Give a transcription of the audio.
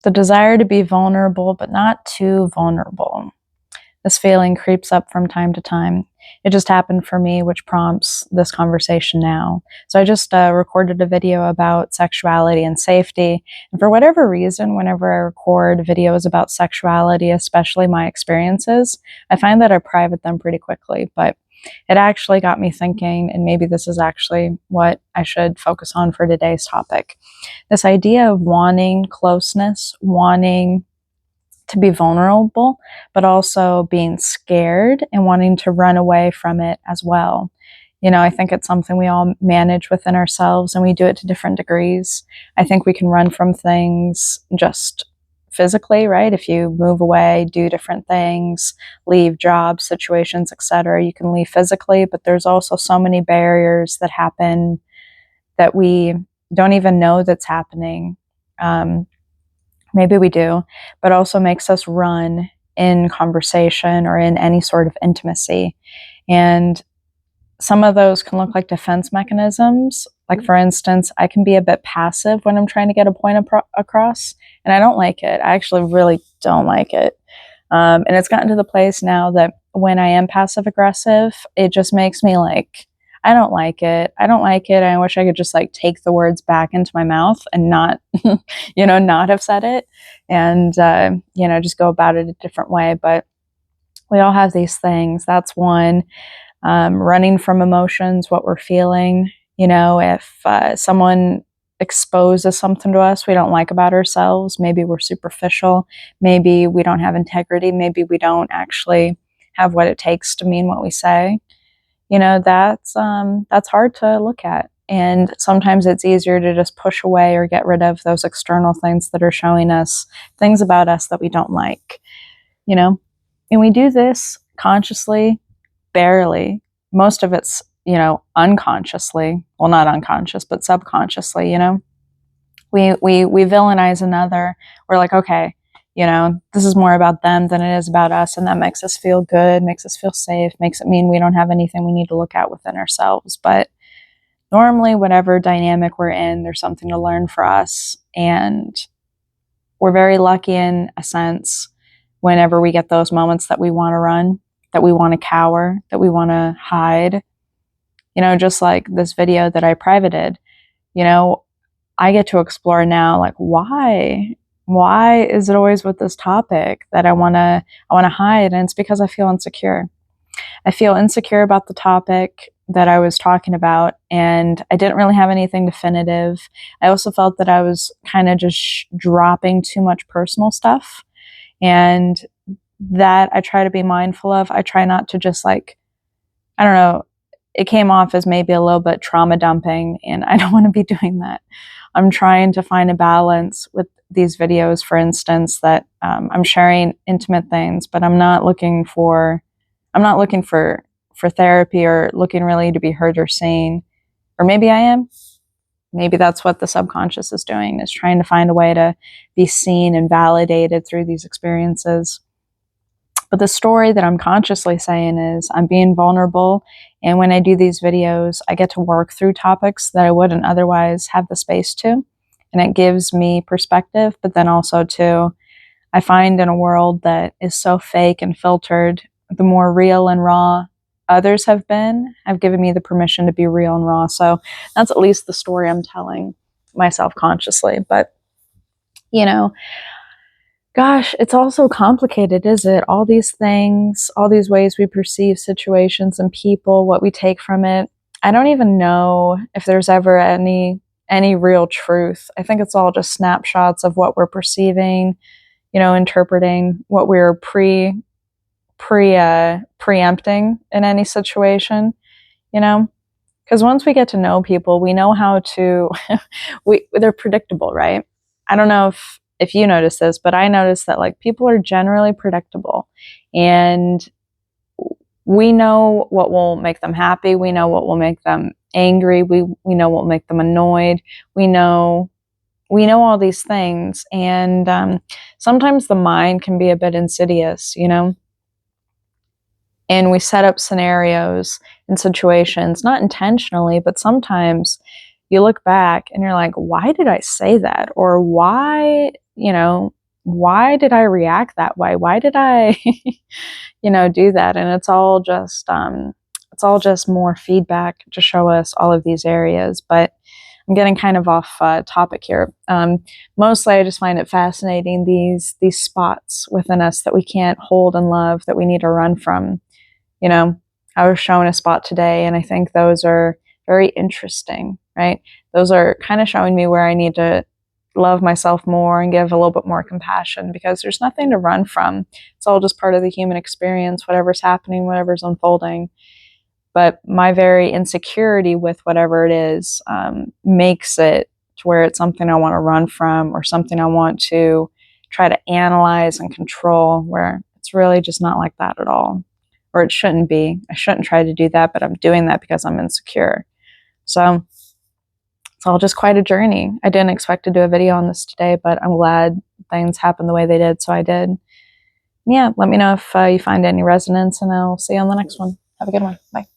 The desire to be vulnerable, but not too vulnerable. This feeling creeps up from time to time. It just happened for me, which prompts this conversation now. So I just recorded a video about sexuality and safety. And for whatever reason, whenever I record videos about sexuality, especially my experiences, I find that I private them pretty quickly. But it actually got me thinking, and maybe this is actually what I should focus on for today's topic. This idea of wanting closeness, wanting to be vulnerable, but also being scared and wanting to run away from it as well. You know, I think it's something we all manage within ourselves, and we do it to different degrees. I think we can run from things just physically, right? If you move away, do different things, leave jobs, situations, etc., you can leave physically, but there's also so many barriers that happen that we don't even know that's happening. Maybe we do, but also makes us run in conversation or in any sort of intimacy. And some of those can look like defense mechanisms. Like, for instance, I can be a bit passive when I'm trying to get a point across, and I don't like it. I actually really don't like it. And it's gotten to the place now that when I am passive aggressive, it just makes me like, I don't like it. I don't like it. I wish I could just like take the words back into my mouth and not, not have said it, and, just go about it a different way. But we all have these things. That's one. Running from emotions, what we're feeling. If someone exposes something to us we don't like about ourselves, maybe we're superficial, maybe we don't have integrity, maybe we don't actually have what it takes to mean what we say. That's hard to look at. And sometimes it's easier to just push away or get rid of those external things that are showing us things about us that we don't like, And we do this consciously, barely. Most of it's, unconsciously. Well, not unconscious, but subconsciously, We villainize another. We're like, okay, this is more about them than it is about us, and that makes us feel good, makes us feel safe, makes it mean we don't have anything we need to look at within ourselves. But normally, whatever dynamic we're in, there's something to learn for us, and we're very lucky in a sense whenever we get those moments that we want to run, that we want to cower, that we want to hide. Just like this video that I privated, I get to explore now, like, why is it always with this topic that I want to hide? And it's because I feel insecure. I feel insecure about the topic that I was talking about, and I didn't really have anything definitive. I also felt that I was kind of just dropping too much personal stuff, and that I try to be mindful of. I try not to just I don't know, it came off as maybe a little bit trauma dumping, and I don't want to be doing that. I'm trying to find a balance with these videos, for instance, that I'm sharing intimate things, but I'm not looking for therapy or looking really to be heard or seen. Or maybe I am. Maybe that's what the subconscious is doing, is trying to find a way to be seen and validated through these experiences. But the story that I'm consciously saying is I'm being vulnerable. And when I do these videos, I get to work through topics that I wouldn't otherwise have the space to. And it gives me perspective, but then also too, I find in a world that is so fake and filtered, the more real and raw others have given me the permission to be real and raw. So that's at least the story I'm telling myself consciously. But, gosh, it's all so complicated, is it? All these things, all these ways we perceive situations and people, what we take from it. I don't even know if there's ever any real truth. I think it's all just snapshots of what we're perceiving, interpreting, what we're preempting in any situation, because once we get to know people, we know how to, they're predictable, right? I don't know if you notice this, but I notice that people are generally predictable, and we know what will make them happy. We know what will make them angry. We know what will make them annoyed. We know all these things. And sometimes the mind can be a bit insidious, and we set up scenarios and situations, not intentionally, but sometimes you look back and you're like, why did I say that? Or why, you know, why did I react that way? Why did I, do that? And it's all just more feedback to show us all of these areas. But I'm getting kind of off topic here. Mostly, I just find it fascinating these spots within us that we can't hold and love, that we need to run from. I was shown a spot today, and I think those are very interesting, right? Those are kind of showing me where I need to love myself more and give a little bit more compassion, because there's nothing to run from. It's all just part of the human experience, whatever's happening, whatever's unfolding. But my very insecurity with whatever it is makes it to where it's something I want to run from, or something I want to try to analyze and control, where it's really just not like that at all. Or it shouldn't be. I shouldn't try to do that, but I'm doing that because I'm insecure. So it's all just quite a journey. I didn't expect to do a video on this today, but I'm glad things happened the way they did, so I did. Yeah, let me know if you find any resonance, and I'll see you on the next one. Have a good one. Bye.